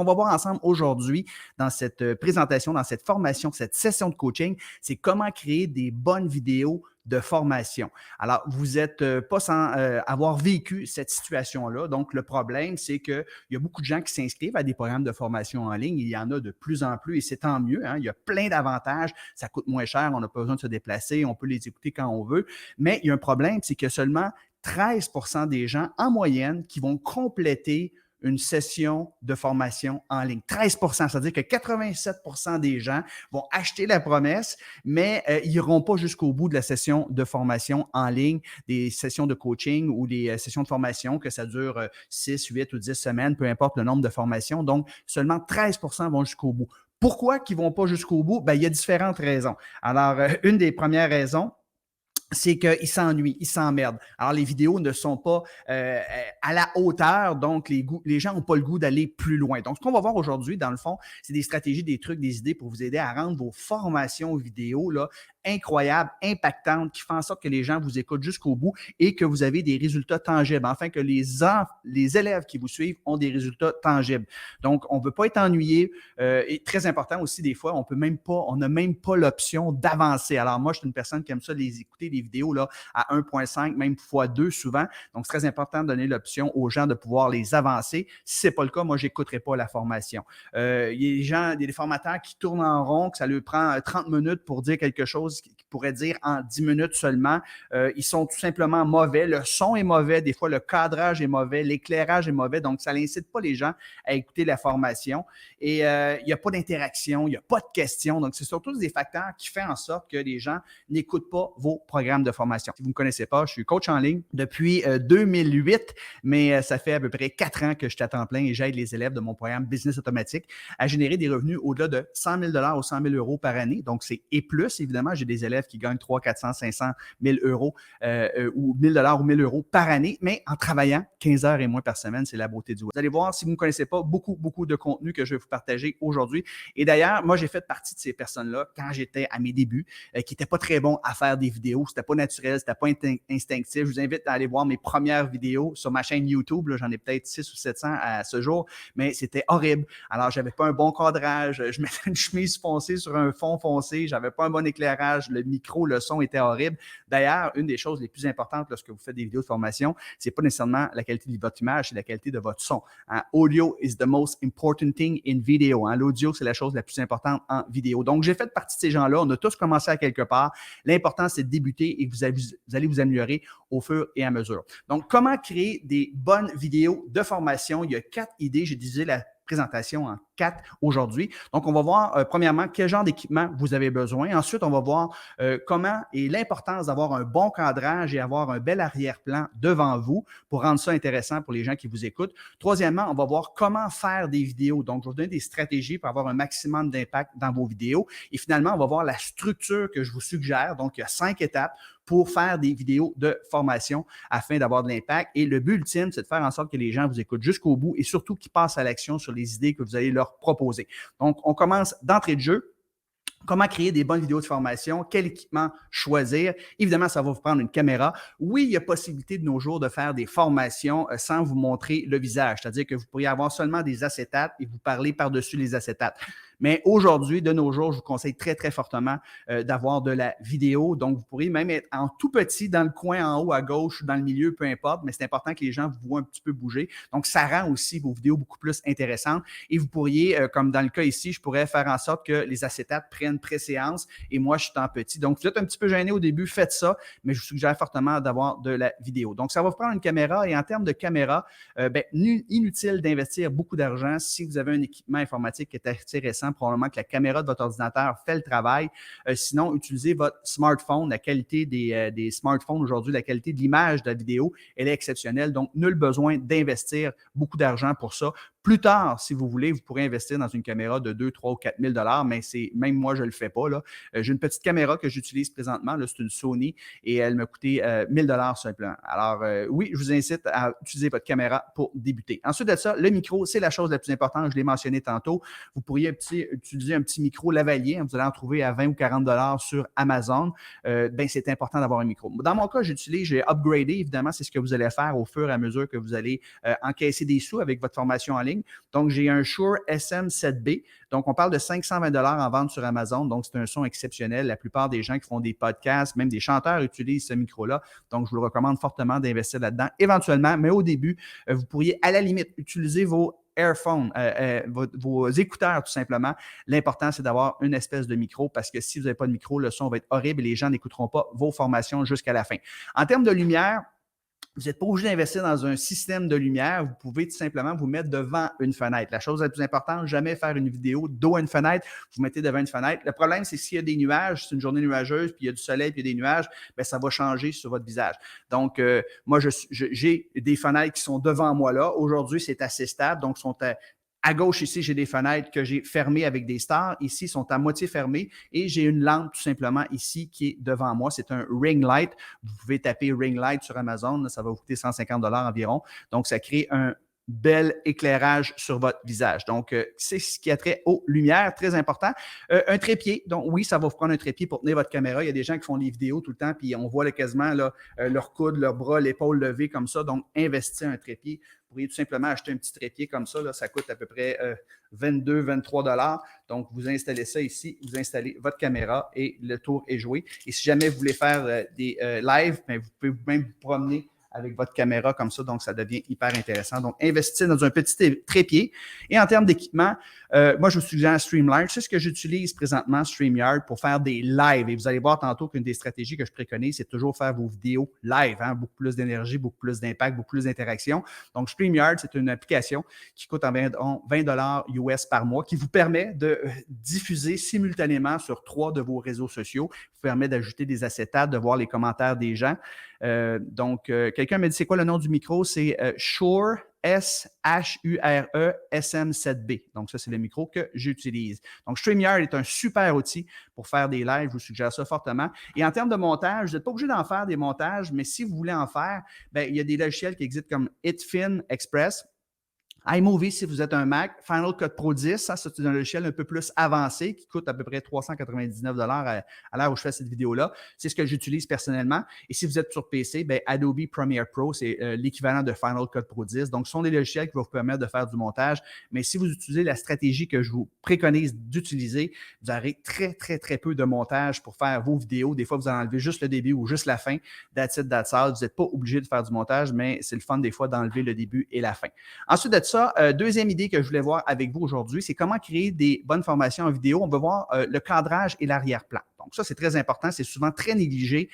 On va voir ensemble aujourd'hui dans cette présentation, dans cette formation, cette session de coaching, c'est comment créer des bonnes vidéos de formation. Alors, vous n'êtes pas sans avoir vécu cette situation-là. Donc, le problème, c'est qu'il y a beaucoup de gens qui s'inscrivent à des programmes de formation en ligne. Il y en a de plus en plus et c'est tant mieux. Hein? Il y a plein d'avantages. Ça coûte moins cher. On n'a pas besoin de se déplacer. On peut les écouter quand on veut. Mais il y a un problème, c'est que seulement 13% des gens en moyenne qui vont compléter une session de formation en ligne. 13%, c'est-à-dire que 87% des gens vont acheter la promesse, mais ils n'iront pas jusqu'au bout de la session de formation en ligne, des sessions de coaching ou des sessions de formation, que ça dure 6, 8 ou 10 semaines, peu importe le nombre de formations. Donc, seulement 13% vont jusqu'au bout. Pourquoi qu'ils ne vont pas jusqu'au bout? Bien, il y a différentes raisons. Alors, une des premières raisons, c'est qu'ils s'ennuient, ils s'emmerdent. Alors, les vidéos ne sont pas à la hauteur, donc les gens n'ont pas le goût d'aller plus loin. Donc, ce qu'on va voir aujourd'hui, dans le fond, c'est des stratégies, des trucs, des idées pour vous aider à rendre vos formations vidéo là, incroyables, impactantes, qui font en sorte que les gens vous écoutent jusqu'au bout et que vous avez des résultats tangibles, afin que les élèves qui vous suivent ont des résultats tangibles. Donc, on ne veut pas être ennuyé et très important aussi, des fois, on n'a même pas l'option d'avancer. Alors, moi, je suis une personne qui aime ça les écouter, les vidéos là, à 1.5, même x2 souvent. Donc, c'est très important de donner l'option aux gens de pouvoir les avancer. Si ce n'est pas le cas, moi, je n'écouterai pas la formation. Il y a des formateurs qui tournent en rond, que ça leur prend 30 minutes pour dire quelque chose qu'ils pourraient dire en 10 minutes seulement. Ils sont tout simplement mauvais. Le son est mauvais. Des fois, le cadrage est mauvais. L'éclairage est mauvais. Donc, ça n'incite pas les gens à écouter la formation. Et il n'y a pas d'interaction. Il n'y a pas de questions. Donc, c'est surtout des facteurs qui font en sorte que les gens n'écoutent pas vos programmes de formation. Si vous ne me connaissez pas, je suis coach en ligne depuis 2008, mais ça fait à peu près 4 ans que je suis à temps plein et j'aide les élèves de mon programme Business Automatique à générer des revenus au-delà de 100 000 $ ou 100 000 € par année. Donc, c'est et plus, évidemment, j'ai des élèves qui gagnent 300, 400, 500 000 € ou 1 000 $ ou 1 000 € par année, mais en travaillant 15 heures et moins par semaine, c'est la beauté du web. Vous allez voir, si vous ne me connaissez pas, beaucoup de contenu que je vais vous partager aujourd'hui. Et d'ailleurs, moi, j'ai fait partie de ces personnes-là quand j'étais à mes débuts, qui n'étaient pas très bons à faire des vidéos. C'était pas naturel, c'était pas instinctif. Je vous invite à aller voir mes premières vidéos sur ma chaîne YouTube. Là, j'en ai peut-être 600 ou 700 à ce jour, mais c'était horrible. Alors, j'avais pas un bon cadrage. Je mettais une chemise foncée sur un fond foncé. J'avais pas un bon éclairage. Le micro, le son était horrible. D'ailleurs, une des choses les plus importantes lorsque vous faites des vidéos de formation, c'est pas nécessairement la qualité de votre image, c'est la qualité de votre son. Hein? Audio is the most important thing in video. Hein? L'audio, c'est la chose la plus importante en vidéo. Donc, j'ai fait partie de ces gens-là. On a tous commencé à quelque part. L'important, c'est de débuter et que vous allez vous améliorer au fur et à mesure. Donc, comment créer des bonnes vidéos de formation? Il y a 4 idées. J'ai divisé la présentation en 4 aujourd'hui. Donc, on va voir premièrement quel genre d'équipement vous avez besoin. Ensuite, on va voir comment et l'importance d'avoir un bon cadrage et avoir un bel arrière-plan devant vous pour rendre ça intéressant pour les gens qui vous écoutent. Troisièmement, on va voir comment faire des vidéos. Donc, je vais vous donner des stratégies pour avoir un maximum d'impact dans vos vidéos. Et finalement, on va voir la structure que je vous suggère. Donc, il y a 5 étapes pour faire des vidéos de formation afin d'avoir de l'impact. Et le but ultime, c'est de faire en sorte que les gens vous écoutent jusqu'au bout et surtout qu'ils passent à l'action sur les idées que vous allez leur proposer. Donc, on commence d'entrée de jeu. Comment créer des bonnes vidéos de formation? Quel équipement choisir? Évidemment, ça va vous prendre une caméra. Oui, il y a possibilité de nos jours de faire des formations sans vous montrer le visage. C'est-à-dire que vous pourriez avoir seulement des acétates et vous parler par-dessus les acétates. Mais aujourd'hui, de nos jours, je vous conseille très, très fortement d'avoir de la vidéo. Donc, vous pourriez même être en tout petit dans le coin en haut à gauche ou dans le milieu, peu importe, mais c'est important que les gens vous voient un petit peu bouger. Donc, ça rend aussi vos vidéos beaucoup plus intéressantes. Et vous pourriez, comme dans le cas ici, je pourrais faire en sorte que les acétates prennent préséance et moi, je suis en petit. Donc, vous êtes un petit peu gêné au début, faites ça, mais je vous suggère fortement d'avoir de la vidéo. Donc, ça va vous prendre une caméra et en termes de caméra, inutile d'investir beaucoup d'argent si vous avez un équipement informatique qui est assez récent. Probablement que la caméra de votre ordinateur fait le travail. Sinon, utilisez votre smartphone. La qualité des smartphones aujourd'hui, la qualité de l'image de la vidéo, elle est exceptionnelle. Donc, nul besoin d'investir beaucoup d'argent pour ça. Plus tard, si vous voulez, vous pourrez investir dans une caméra de 2, 3 ou 4 000 $, mais même moi, je ne le fais pas. Là. J'ai une petite caméra que j'utilise présentement. Là, c'est une Sony et elle m'a coûté 1 000 $ simplement. Alors, oui, je vous incite à utiliser votre caméra pour débuter. Ensuite de ça, le micro, c'est la chose la plus importante. Je l'ai mentionné tantôt. Vous pourriez utiliser un petit micro lavalier. Vous allez en trouver à 20 ou 40 $ sur Amazon. C'est important d'avoir un micro. Dans mon cas, j'ai upgradé. Évidemment, c'est ce que vous allez faire au fur et à mesure que vous allez encaisser des sous avec votre formation en ligne. ligne. Donc, j'ai un Shure SM7B. Donc, on parle de 520 $ en vente sur Amazon. Donc, c'est un son exceptionnel. La plupart des gens qui font des podcasts, même des chanteurs utilisent ce micro-là. Donc, je vous le recommande fortement d'investir là-dedans éventuellement. Mais au début, vous pourriez à la limite utiliser vos Airphone, vos écouteurs tout simplement. L'important, c'est d'avoir une espèce de micro parce que si vous n'avez pas de micro, le son va être horrible et les gens n'écouteront pas vos formations jusqu'à la fin. En termes de lumière, vous n'êtes pas obligé d'investir dans un système de lumière. Vous pouvez tout simplement vous mettre devant une fenêtre. La chose la plus importante, jamais faire une vidéo dos à une fenêtre. Vous mettez devant une fenêtre. Le problème, c'est s'il y a des nuages, c'est une journée nuageuse, puis il y a du soleil, puis il y a des nuages, bien, ça va changer sur votre visage. Donc, moi, j'ai des fenêtres qui sont devant moi là. Aujourd'hui, c'est assez stable. Donc, sont à gauche, ici, j'ai des fenêtres que j'ai fermées avec des stars. Ici, sont à moitié fermées. Et j'ai une lampe, tout simplement, ici, qui est devant moi. C'est un ring light. Vous pouvez taper ring light sur Amazon. Ça va vous coûter 150 $ environ. Donc, ça crée un bel éclairage sur votre visage. Donc, c'est ce qui a trait aux lumières, très important. Un trépied. Donc, oui, ça va vous prendre un trépied pour tenir votre caméra. Il y a des gens qui font des vidéos tout le temps, puis on voit là, quasiment là, leur coude, leur bras, l'épaule levée comme ça. Donc, investissez un trépied. Vous pourriez tout simplement acheter un petit trépied comme ça. Là, ça coûte à peu près 22, 23 $. Donc, vous installez ça ici, vous installez votre caméra et le tour est joué. Et si jamais vous voulez faire des lives, bien, vous pouvez même vous promener avec votre caméra comme ça, donc ça devient hyper intéressant. Donc, investissez dans un petit trépied. Et en termes d'équipement, moi, je vous suggère Streamline. C'est ce que j'utilise présentement, StreamYard, pour faire des lives. Et vous allez voir tantôt qu'une des stratégies que je préconise, c'est toujours faire vos vidéos live, hein, beaucoup plus d'énergie, beaucoup plus d'impact, beaucoup plus d'interaction. Donc, StreamYard, c'est une application qui coûte environ 20 $ US par mois, qui vous permet de diffuser simultanément sur 3 de vos réseaux sociaux, vous permet d'ajouter des acétates, de voir les commentaires des gens. Donc, quelqu'un m'a dit, c'est quoi le nom du micro? C'est Shure S-H-U-R-E SM7B. Donc, ça, c'est le micro que j'utilise. Donc, StreamYard est un super outil pour faire des lives. Je vous suggère ça fortement. Et en termes de montage, vous n'êtes pas obligé d'en faire des montages, mais si vous voulez en faire, bien, il y a des logiciels qui existent comme Hitfin Express, iMovie, si vous êtes un Mac, Final Cut Pro 10, ça, c'est un logiciel un peu plus avancé qui coûte à peu près 399 $ à l'heure où je fais cette vidéo-là. C'est ce que j'utilise personnellement. Et si vous êtes sur PC, bien, Adobe Premiere Pro, c'est l'équivalent de Final Cut Pro 10. Donc, ce sont des logiciels qui vont vous permettre de faire du montage. Mais si vous utilisez la stratégie que je vous préconise d'utiliser, vous aurez très, très, très peu de montage pour faire vos vidéos. Des fois, vous en enlevez juste le début ou juste la fin. That's it, that's all. Vous n'êtes pas obligé de faire du montage, mais c'est le fun des fois d'enlever le début et la fin. Ensuite de ça, deuxième idée que je voulais voir avec vous aujourd'hui, c'est comment créer des bonnes formations en vidéo. On va voir le cadrage et l'arrière-plan. Donc, ça, c'est très important. C'est souvent très négligé.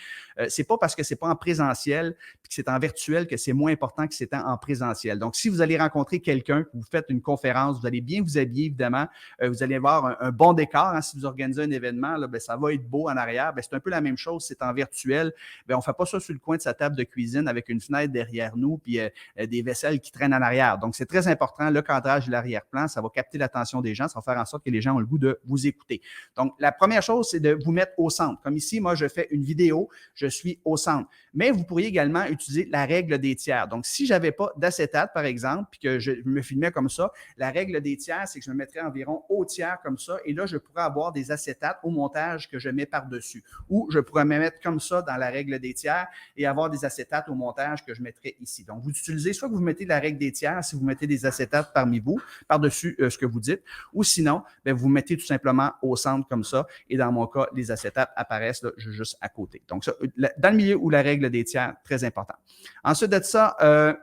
C'est pas parce que c'est pas en présentiel puis que c'est en virtuel que c'est moins important que c'est en présentiel. Donc, si vous allez rencontrer quelqu'un, que vous faites une conférence, vous allez bien vous habiller, évidemment. Vous allez avoir un bon décor. Hein, si vous organisez un événement, là, bien, ça va être beau en arrière. Bien, c'est un peu la même chose. C'est en virtuel. Bien, on ne fait pas ça sur le coin de sa table de cuisine avec une fenêtre derrière nous puis des vaisselles qui traînent en arrière. Donc, c'est très important. Le cadrage et l'arrière-plan, ça va capter l'attention des gens. Ça va faire en sorte que les gens ont le goût de vous écouter. Donc, la première chose, c'est de vous mettre au centre. Comme ici, moi, je fais une vidéo, je suis au centre. Mais vous pourriez également utiliser la règle des tiers. Donc, si je n'avais pas d'acétate, par exemple, puis que je me filmais comme ça, la règle des tiers, c'est que je me mettrais environ au tiers comme ça. Et là, je pourrais avoir des acétates au montage que je mets par-dessus. Ou je pourrais me mettre comme ça dans la règle des tiers et avoir des acétates au montage que je mettrais ici. Donc, vous utilisez soit que vous mettez la règle des tiers, si vous mettez des acétates parmi vous, par-dessus ce que vous dites, ou sinon, bien, vous mettez tout simplement au centre comme ça. Et dans mon cas, les acétates apparaissent là, juste à côté. Donc, ça, dans le milieu où la règle des tiers, très important. Ensuite de ça,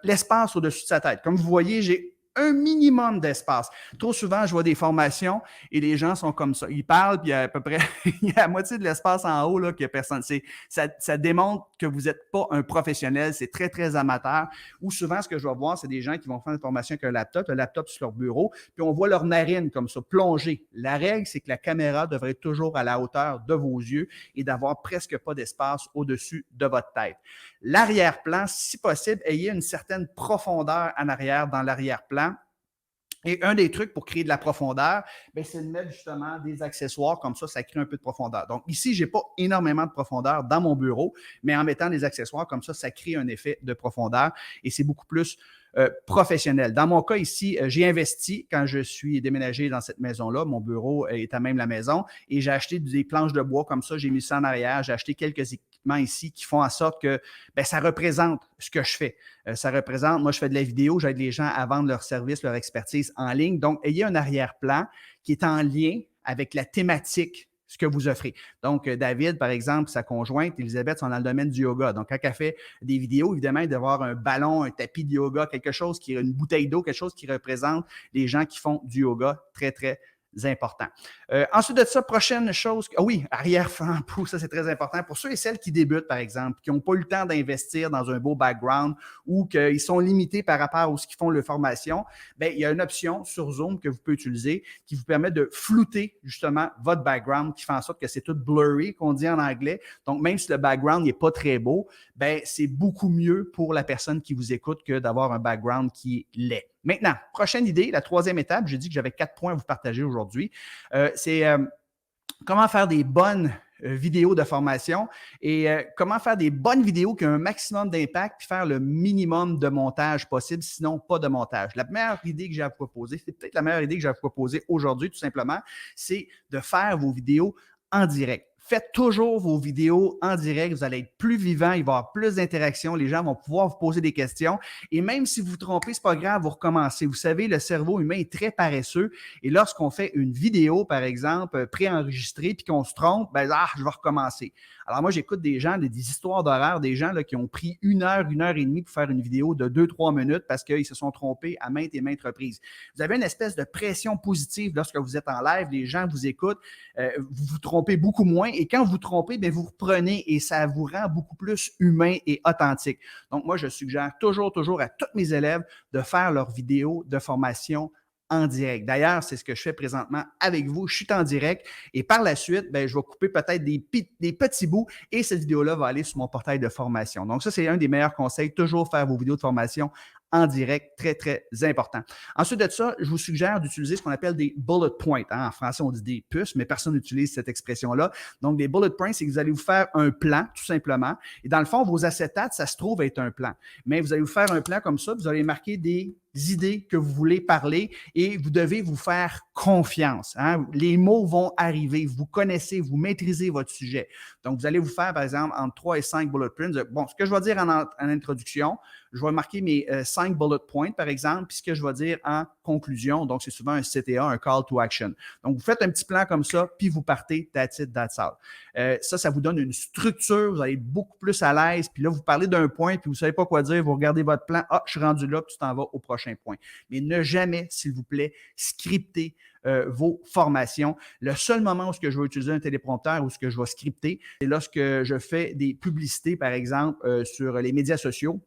l'espace au-dessus de sa tête. Comme vous voyez, j'ai un minimum d'espace. Trop souvent, je vois des formations et les gens sont comme ça. Ils parlent, puis il y a à peu près il y a la moitié de l'espace en haut là, qu'il n'y a personne. Ça démontre que vous n'êtes pas un professionnel. C'est très, très amateur. Ou souvent, ce que je vais voir, c'est des gens qui vont faire une formation avec un laptop sur leur bureau, puis on voit leur narine comme ça, plonger. La règle, c'est que la caméra devrait être toujours à la hauteur de vos yeux et d'avoir presque pas d'espace au-dessus de votre tête. L'arrière-plan, si possible, ayez une certaine profondeur en arrière dans l'arrière-plan. Et un des trucs pour créer de la profondeur, c'est de mettre justement des accessoires comme ça crée un peu de profondeur. Donc ici, je n'ai pas énormément de profondeur dans mon bureau, mais en mettant des accessoires comme ça crée un effet de profondeur et c'est beaucoup plus professionnel. Dans mon cas ici, j'ai investi quand je suis déménagé dans cette maison-là. Mon bureau est à même la maison et j'ai acheté des planches de bois comme ça. J'ai mis ça en arrière. J'ai acheté quelques équipements ici qui font en sorte que ça représente ce que je fais. Ça représente, moi, je fais de la vidéo, j'aide les gens à vendre leurs services, leur expertise en ligne. Donc, ayez un arrière-plan qui est en lien avec la thématique ce que vous offrez. Donc, David, par exemple, sa conjointe, Elisabeth, sont dans le domaine du yoga. Donc, quand elle fait des vidéos, évidemment, il doit y avoir un ballon, un tapis de yoga, quelque chose qui, une bouteille d'eau, quelque chose qui représente les gens qui font du yoga très, très important. Ensuite de ça, prochaine chose, oui, arrière-plan, ça c'est très important. Pour ceux et celles qui débutent, par exemple, qui n'ont pas eu le temps d'investir dans un beau background ou qu'ils sont limités par rapport à ce qu'ils font leur formation, il y a une option sur Zoom que vous pouvez utiliser qui vous permet de flouter justement votre background, qui fait en sorte que c'est tout blurry, qu'on dit en anglais. Donc, même si le background n'est pas très beau, c'est beaucoup mieux pour la personne qui vous écoute que d'avoir un background qui est laid. Maintenant, prochaine idée, la troisième étape, j'ai dit que j'avais 4 points à vous partager aujourd'hui, c'est comment faire des bonnes vidéos de formation et comment faire des bonnes vidéos qui ont un maximum d'impact puis faire le minimum de montage possible, sinon pas de montage. La meilleure idée que j'ai à vous proposer, c'est peut-être la meilleure idée que j'ai à vous proposer aujourd'hui, tout simplement, c'est de faire vos vidéos en direct. Faites toujours vos vidéos en direct. Vous allez être plus vivant, il va y avoir plus d'interactions. Les gens vont pouvoir vous poser des questions. Et même si vous vous trompez, c'est pas grave, vous recommencez. Vous savez, le cerveau humain est très paresseux. Et lorsqu'on fait une vidéo, par exemple, préenregistrée, puis qu'on se trompe, je vais recommencer. Alors moi, j'écoute des gens, des histoires d'horreur, des gens là, qui ont pris 1 heure et demie pour faire une vidéo de 2-3 minutes parce qu'ils se sont trompés à maintes et maintes reprises. Vous avez une espèce de pression positive lorsque vous êtes en live, les gens vous écoutent, vous vous trompez beaucoup moins. Et quand vous vous trompez, vous reprenez et ça vous rend beaucoup plus humain et authentique. Donc, moi, je suggère toujours à tous mes élèves de faire leurs vidéos de formation en direct. D'ailleurs, c'est ce que je fais présentement avec vous. Je suis en direct et par la suite, je vais couper peut-être des petits bouts et cette vidéo-là va aller sur mon portail de formation. Donc, ça, c'est un des meilleurs conseils. Toujours faire vos vidéos de formation en direct, très, très important. Ensuite de ça, je vous suggère d'utiliser ce qu'on appelle des bullet points. En français, on dit des puces, mais personne n'utilise cette expression-là. Donc, des bullet points, c'est que vous allez vous faire un plan, tout simplement. Et dans le fond, vos acétates, ça se trouve être un plan. Mais vous allez vous faire un plan comme ça, vous allez marquer des idées que vous voulez parler et vous devez vous faire confiance. Les mots vont arriver, vous connaissez, vous maîtrisez votre sujet. Donc, vous allez vous faire, par exemple, entre 3 et 5 bullet points. Bon, ce que je vais dire en introduction, je vais marquer mes 5 bullet points, par exemple, puis ce que je vais dire en conclusion. Donc, c'est souvent un CTA, un call to action. Donc, vous faites un petit plan comme ça, puis vous partez, that's it, that's all. Ça vous donne une structure, vous allez être beaucoup plus à l'aise. Puis là, vous parlez d'un point, puis vous ne savez pas quoi dire, vous regardez votre plan, je suis rendu là, puis tu t'en vas au prochain point. Mais ne jamais, s'il vous plaît, scripter vos formations. Le seul moment où je vais utiliser un téléprompteur ou ce que je vais scripter, c'est lorsque je fais des publicités, par exemple, sur les médias sociaux.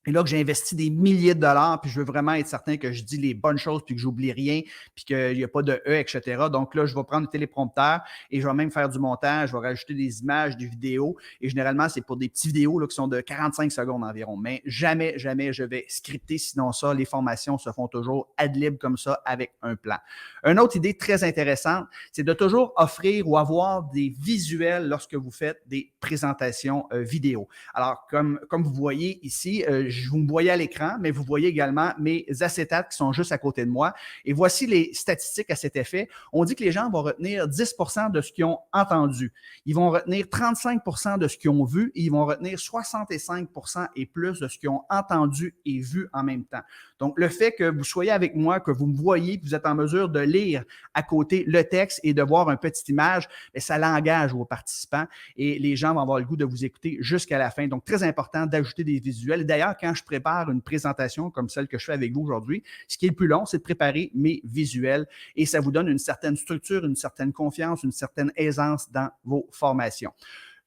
Et là, que j'ai investi des milliers de dollars, puis je veux vraiment être certain que je dis les bonnes choses, puis que j'oublie rien, puis qu'il n'y a pas de E, etc. Donc là, je vais prendre le téléprompteur et je vais même faire du montage, je vais rajouter des images, des vidéos. Et généralement, c'est pour des petites vidéos là, qui sont de 45 secondes environ. Mais jamais, jamais je vais scripter. Sinon ça, les formations se font toujours ad lib comme ça avec un plan. Une autre idée très intéressante, c'est de toujours offrir ou avoir des visuels lorsque vous faites des présentations vidéo. Alors, comme vous voyez ici, vous me voyez à l'écran, mais vous voyez également mes acétates qui sont juste à côté de moi. Et voici les statistiques à cet effet. On dit que les gens vont retenir 10% de ce qu'ils ont entendu. Ils vont retenir 35% de ce qu'ils ont vu et ils vont retenir 65% et plus de ce qu'ils ont entendu et vu en même temps. Donc, le fait que vous soyez avec moi, que vous me voyez, que vous êtes en mesure de lire à côté le texte et de voir une petite image, ça l'engage aux participants et les gens vont avoir le goût de vous écouter jusqu'à la fin. Donc, très important d'ajouter des visuels. Et d'ailleurs, quand je prépare une présentation comme celle que je fais avec vous aujourd'hui, ce qui est le plus long, c'est de préparer mes visuels et ça vous donne une certaine structure, une certaine confiance, une certaine aisance dans vos formations.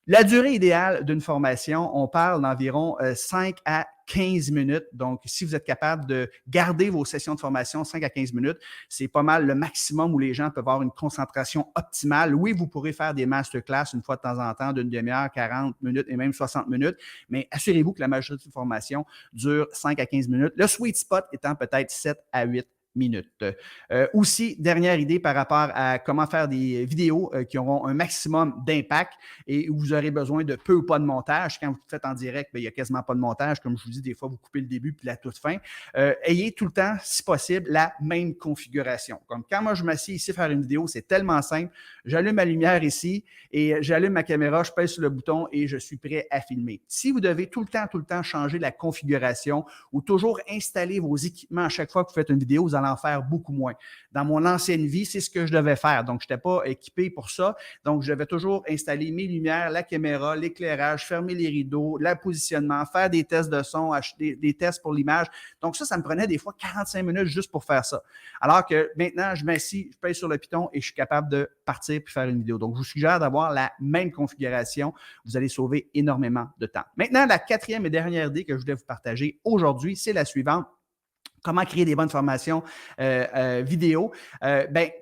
La durée idéale d'une formation, on parle d'environ 5 à 15 minutes. Donc, si vous êtes capable de garder vos sessions de formation 5 à 15 minutes, c'est pas mal le maximum où les gens peuvent avoir une concentration optimale. Oui, vous pourrez faire des masterclass une fois de temps en temps d'une demi-heure, 40 minutes et même 60 minutes, mais assurez-vous que la majorité de formation dure 5 à 15 minutes. Le sweet spot étant peut-être 7 à 8 minutes. Aussi, dernière idée par rapport à comment faire des vidéos qui auront un maximum d'impact et où vous aurez besoin de peu ou pas de montage. Quand vous le faites en direct, il n'y a quasiment pas de montage. Comme je vous dis, des fois, vous coupez le début puis la toute fin. Ayez tout le temps, si possible, la même configuration. Comme quand moi, je m'assieds ici faire une vidéo, c'est tellement simple. J'allume ma lumière ici et j'allume ma caméra, je pèse sur le bouton et je suis prêt à filmer. Si vous devez tout le temps changer la configuration ou toujours installer vos équipements à chaque fois que vous faites une vidéo, vous allez en faire beaucoup moins. Dans mon ancienne vie, c'est ce que je devais faire. Donc, je n'étais pas équipé pour ça. Donc, je devais toujours installer mes lumières, la caméra, l'éclairage, fermer les rideaux, le positionnement, faire des tests de son, acheter des tests pour l'image. Donc, ça me prenait des fois 45 minutes juste pour faire ça. Alors que maintenant, je m'assis, je pèse sur le piton et je suis capable de partir puis faire une vidéo. Donc, je vous suggère d'avoir la même configuration. Vous allez sauver énormément de temps. Maintenant, la quatrième et dernière idée que je voulais vous partager aujourd'hui, c'est la suivante. Comment créer des bonnes formations vidéo?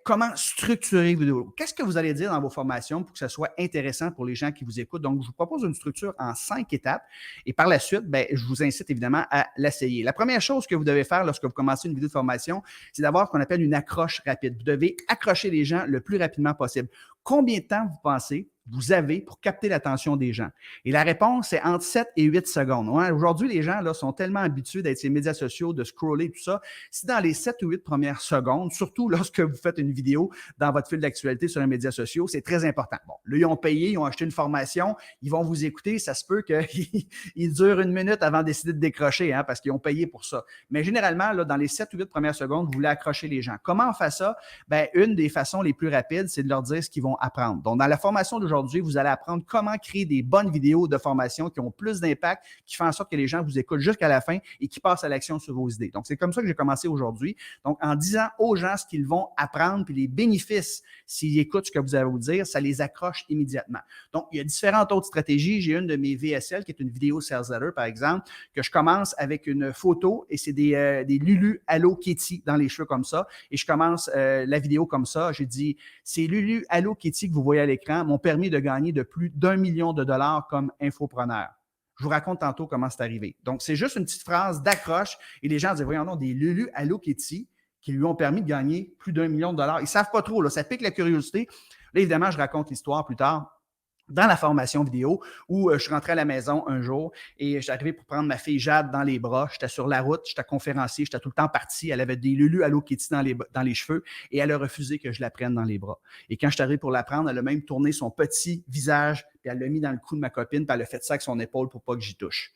Comment structurer vos vidéos? Qu'est-ce que vous allez dire dans vos formations pour que ce soit intéressant pour les gens qui vous écoutent? Donc, je vous propose une structure en 5 étapes et par la suite, je vous incite évidemment à l'essayer. La première chose que vous devez faire lorsque vous commencez une vidéo de formation, c'est d'avoir ce qu'on appelle une accroche rapide. Vous devez accrocher les gens le plus rapidement possible. Combien de temps vous pensez vous avez pour capter l'attention des gens? Et la réponse, c'est entre 7 et 8 secondes. Ouais, aujourd'hui, les gens là, sont tellement habitués d'être sur les médias sociaux, de scroller, tout ça. Si dans les 7 ou 8 premières secondes, surtout lorsque vous faites une vidéo dans votre fil d'actualité sur les médias sociaux, c'est très important. Bon, là, ils ont payé, ils ont acheté une formation, ils vont vous écouter. Ça se peut qu'ils durent 1 minute avant de décider de décrocher parce qu'ils ont payé pour ça. Mais généralement, là, dans les 7 ou 8 premières secondes, vous voulez accrocher les gens. Comment on fait ça? Une des façons les plus rapides, c'est de leur dire ce qu'ils vont apprendre. Donc, dans la formation d'aujourd'hui, vous allez apprendre comment créer des bonnes vidéos de formation qui ont plus d'impact, qui font en sorte que les gens vous écoutent jusqu'à la fin et qui passent à l'action sur vos idées. Donc, c'est comme ça que j'ai commencé aujourd'hui. Donc, en disant aux gens ce qu'ils vont apprendre puis les bénéfices s'ils écoutent ce que vous avez à vous dire, ça les accroche immédiatement. Donc, il y a différentes autres stratégies. J'ai une de mes VSL qui est une vidéo sales letter, par exemple, que je commence avec une photo et c'est des Lulu Hello Kitty dans les cheveux comme ça. Et je commence la vidéo comme ça. J'ai dit, ces Lulu Hello Kitty que vous voyez à l'écran m'ont permis de gagner de plus d'1 million de dollars comme infopreneur. Je vous raconte tantôt comment c'est arrivé. Donc, c'est juste une petite phrase d'accroche et les gens disent, voyons donc, des Lulu Hello Kitty qui lui ont permis de gagner plus d'1 million de dollars. Ils ne savent pas trop, là, ça pique la curiosité. Là, évidemment, je raconte l'histoire plus tard dans la formation vidéo où je suis rentré à la maison un jour et j'étais arrivé pour prendre ma fille Jade dans les bras. J'étais sur la route, j'étais conférencier, j'étais tout le temps parti. Elle avait des Lulu Hello Kitty dans les cheveux et elle a refusé que je la prenne dans les bras. Et quand je suis arrivé pour la prendre, elle a même tourné son petit visage puis elle l'a mis dans le cou de ma copine puis elle a fait ça avec son épaule pour pas que j'y touche.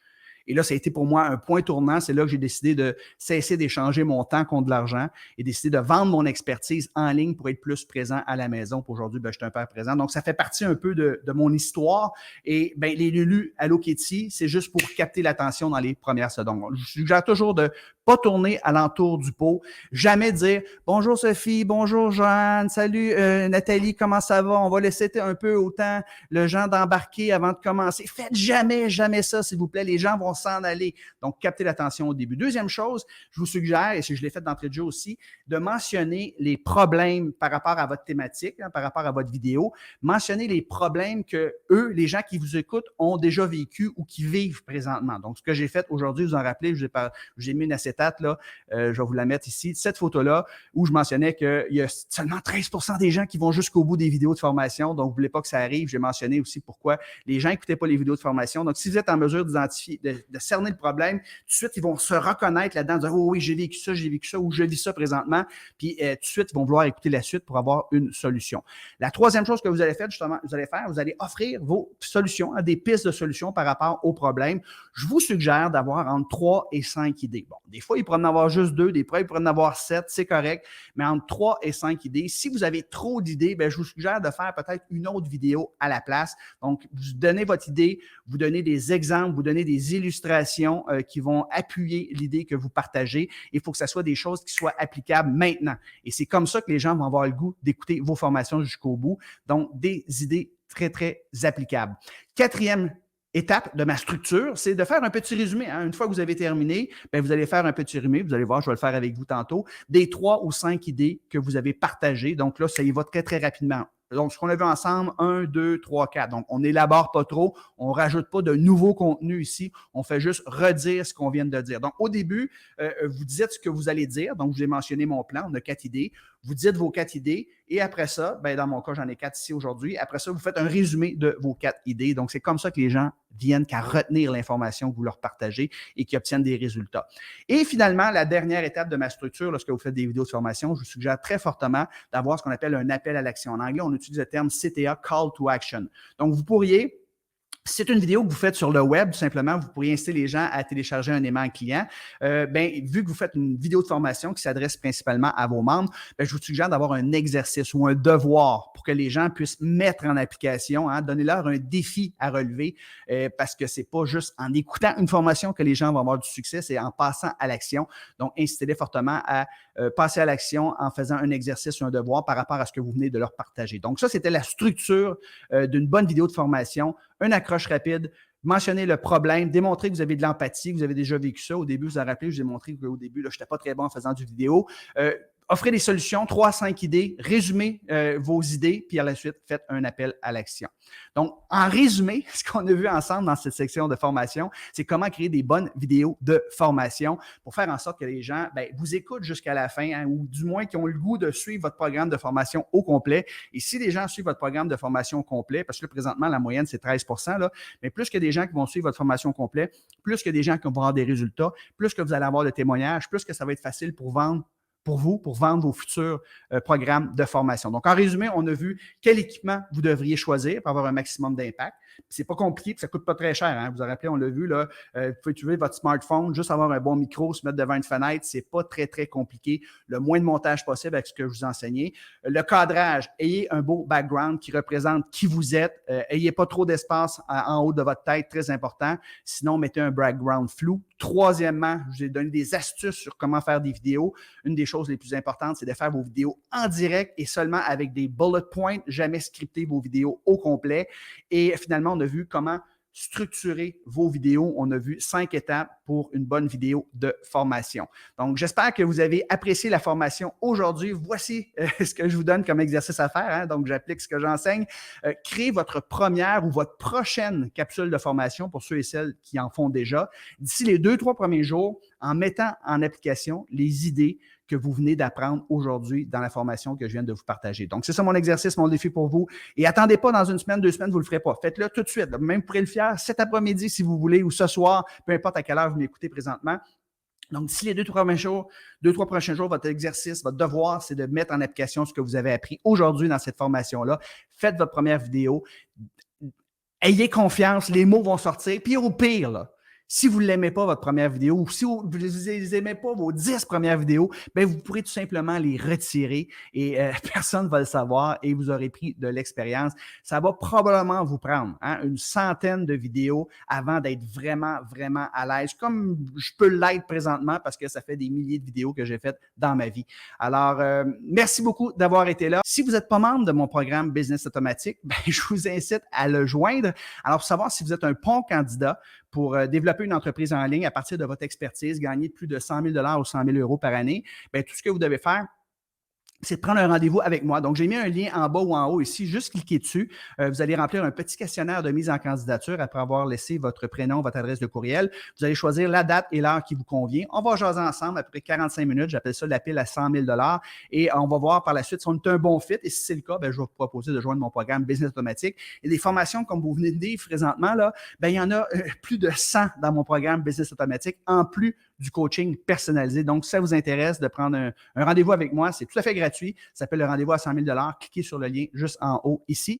Et là, ça a été pour moi un point tournant. C'est là que j'ai décidé de cesser d'échanger mon temps contre de l'argent et décider de vendre mon expertise en ligne pour être plus présent à la maison. Pour aujourd'hui, je suis un père présent. Donc, ça fait partie un peu de mon histoire. Et les Lulu Hello Kitty, c'est juste pour capter l'attention dans les premières secondes. Je suggère toujours de pas tourner alentour du pot. Jamais dire « Bonjour Sophie, bonjour Joanne, salut Nathalie, comment ça va? On va laisser un peu autant le gens d'embarquer avant de commencer. » Faites jamais ça, s'il vous plaît. Les gens vont s'en aller. Donc, captez l'attention au début. Deuxième chose, je vous suggère, et je l'ai fait d'entrée de jeu aussi, de mentionner les problèmes par rapport à votre thématique, par rapport à votre vidéo. Mentionnez les problèmes que eux, les gens qui vous écoutent, ont déjà vécu ou qui vivent présentement. Donc, ce que j'ai fait aujourd'hui, vous en rappelez, j'ai mis une acétate, là, je vais vous la mettre ici, cette photo-là, où je mentionnais qu'il y a seulement 13% des gens qui vont jusqu'au bout des vidéos de formation. Donc, vous ne voulez pas que ça arrive. J'ai mentionné aussi pourquoi les gens n'écoutaient pas les vidéos de formation. Donc, si vous êtes en mesure d'identifier, de cerner le problème, tout de suite, ils vont se reconnaître là-dedans, dire « Oh oui, j'ai vécu ça, ou je vis ça présentement. » Puis, tout de suite, ils vont vouloir écouter la suite pour avoir une solution. La troisième chose que vous allez faire, justement, vous allez offrir vos solutions, des pistes de solutions par rapport aux problèmes. Je vous suggère d'avoir entre 3 et 5 idées. Bon, des fois, il pourrait en avoir juste 2, des fois, il pourrait en avoir 7, c'est correct, mais entre 3 et 5 idées. Si vous avez trop d'idées, je vous suggère de faire peut-être une autre vidéo à la place. Donc, vous donnez votre idée, vous donnez des exemples, vous donnez des illustrations qui vont appuyer l'idée que vous partagez. Il faut que ce soit des choses qui soient applicables maintenant. Et c'est comme ça que les gens vont avoir le goût d'écouter vos formations jusqu'au bout. Donc, des idées très, très applicables. Quatrième étape de ma structure, c'est de faire un petit résumé. Une fois que vous avez terminé, vous allez faire un petit résumé. Vous allez voir, je vais le faire avec vous tantôt, des 3 ou 5 idées que vous avez partagées. Donc là, ça y va très, très rapidement. Donc, ce qu'on a vu ensemble, 1, 2, 3, 4. Donc, on n'élabore pas trop, on ne rajoute pas de nouveaux contenus ici, on fait juste redire ce qu'on vient de dire. Donc, au début, vous dites ce que vous allez dire. Donc, je vous ai mentionné mon plan, on a 4 idées. Vous dites vos 4 idées et après ça, ben dans mon cas, j'en ai 4 ici aujourd'hui. Après ça, vous faites un résumé de vos 4 idées. Donc, c'est comme ça que les gens viennent qu'à retenir l'information que vous leur partagez et qui obtiennent des résultats. Et finalement, la dernière étape de ma structure, lorsque vous faites des vidéos de formation, je vous suggère très fortement d'avoir ce qu'on appelle un appel à l'action. En anglais, on utilise le terme CTA, Call to Action. Donc, vous pourriez c'est une vidéo que vous faites sur le web, tout simplement. Vous pourriez inciter les gens à télécharger un aimant client. Vu que vous faites une vidéo de formation qui s'adresse principalement à vos membres, je vous suggère d'avoir un exercice ou un devoir pour que les gens puissent mettre en application, donnez-leur un défi à relever parce que c'est pas juste en écoutant une formation que les gens vont avoir du succès, c'est en passant à l'action. Donc, incitez-les fortement à passer à l'action en faisant un exercice ou un devoir par rapport à ce que vous venez de leur partager. Donc, ça, c'était la structure d'une bonne vidéo de formation. Une accroche rapide, mentionner le problème, démontrer que vous avez de l'empathie, que vous avez déjà vécu ça. Au début, vous en rappelez, je vous ai montré qu'au début, je n'étais pas très bon en faisant du vidéo. Offrez des solutions, 3 à 5 idées, résumez vos idées, puis à la suite, faites un appel à l'action. Donc, en résumé, ce qu'on a vu ensemble dans cette section de formation, c'est comment créer des bonnes vidéos de formation pour faire en sorte que les gens vous écoutent jusqu'à la fin, ou du moins qui ont le goût de suivre votre programme de formation au complet. Et si les gens suivent votre programme de formation au complet, parce que là, présentement, la moyenne, c'est 13%, là, mais plus que des gens qui vont suivre votre formation au complet, plus que des gens qui vont avoir des résultats, plus que vous allez avoir de témoignages, plus que ça va être facile pour vendre pour vous, pour vendre vos futurs programmes de formation. Donc, en résumé, on a vu quel équipement vous devriez choisir pour avoir un maximum d'impact. C'est pas compliqué, puis ça coûte pas très cher. Vous vous rappelez, on l'a vu, là, vous pouvez utiliser votre smartphone, juste avoir un bon micro, se mettre devant une fenêtre, c'est pas très, très compliqué. Le moins de montage possible avec ce que je vous enseignais. Le cadrage, ayez un beau background qui représente qui vous êtes. Ayez pas trop d'espace en haut de votre tête, très important. Sinon, mettez un background flou. Troisièmement, je vous ai donné des astuces sur comment faire des vidéos. Une des choses les plus importantes, c'est de faire vos vidéos en direct et seulement avec des bullet points, jamais scripter vos vidéos au complet. Et finalement, on a vu comment structurer vos vidéos. On a vu 5 étapes pour une bonne vidéo de formation. Donc, j'espère que vous avez apprécié la formation aujourd'hui. Voici ce que je vous donne comme exercice à faire. Donc, j'applique ce que j'enseigne. Créez votre première ou votre prochaine capsule de formation pour ceux et celles qui en font déjà. D'ici les 2-3 premiers jours, en mettant en application les idées que vous venez d'apprendre aujourd'hui dans la formation que je viens de vous partager. Donc, c'est ça mon exercice, mon défi pour vous. Et attendez pas dans une semaine, 2 semaines, vous ne le ferez pas. Faites-le tout de suite. Même vous pourrez le faire cet après-midi si vous voulez ou ce soir, peu importe à quelle heure vous m'écoutez présentement. Donc, d'ici les 2-3 prochains jours, votre exercice, votre devoir, c'est de mettre en application ce que vous avez appris aujourd'hui dans cette formation-là. Faites votre première vidéo. Ayez confiance, les mots vont sortir. Puis au pire, là, si vous ne l'aimez pas, votre première vidéo, ou si vous n'aimez pas vos 10 premières vidéos, vous pourrez tout simplement les retirer et personne ne va le savoir et vous aurez pris de l'expérience. Ça va probablement vous prendre une centaine de vidéos avant d'être vraiment, vraiment à l'aise, comme je peux l'être présentement parce que ça fait des milliers de vidéos que j'ai faites dans ma vie. Alors, merci beaucoup d'avoir été là. Si vous n'êtes pas membre de mon programme Business Automatique, je vous incite à le joindre. Alors, pour savoir si vous êtes un bon candidat pour développer une entreprise en ligne à partir de votre expertise, gagner plus de 100 000 ou 100 000 € par année, tout ce que vous devez faire, c'est de prendre un rendez-vous avec moi. Donc, j'ai mis un lien en bas ou en haut ici. Juste cliquez dessus. Vous allez remplir un petit questionnaire de mise en candidature après avoir laissé votre prénom, votre adresse de courriel. Vous allez choisir la date et l'heure qui vous convient. On va jaser ensemble à peu près 45 minutes. J'appelle ça la pile à 100 000 $ et on va voir par la suite si on est un bon fit. Et si c'est le cas, je vais vous proposer de joindre mon programme Business Automatique. Et des formations, comme vous venez de dire présentement, là, il y en a plus de 100 dans mon programme Business Automatique, en plus du coaching personnalisé. Donc, si ça vous intéresse de prendre un rendez-vous avec moi, c'est tout à fait gratuit. Ça s'appelle le rendez-vous à 100 000 $. Cliquez sur le lien juste en haut ici.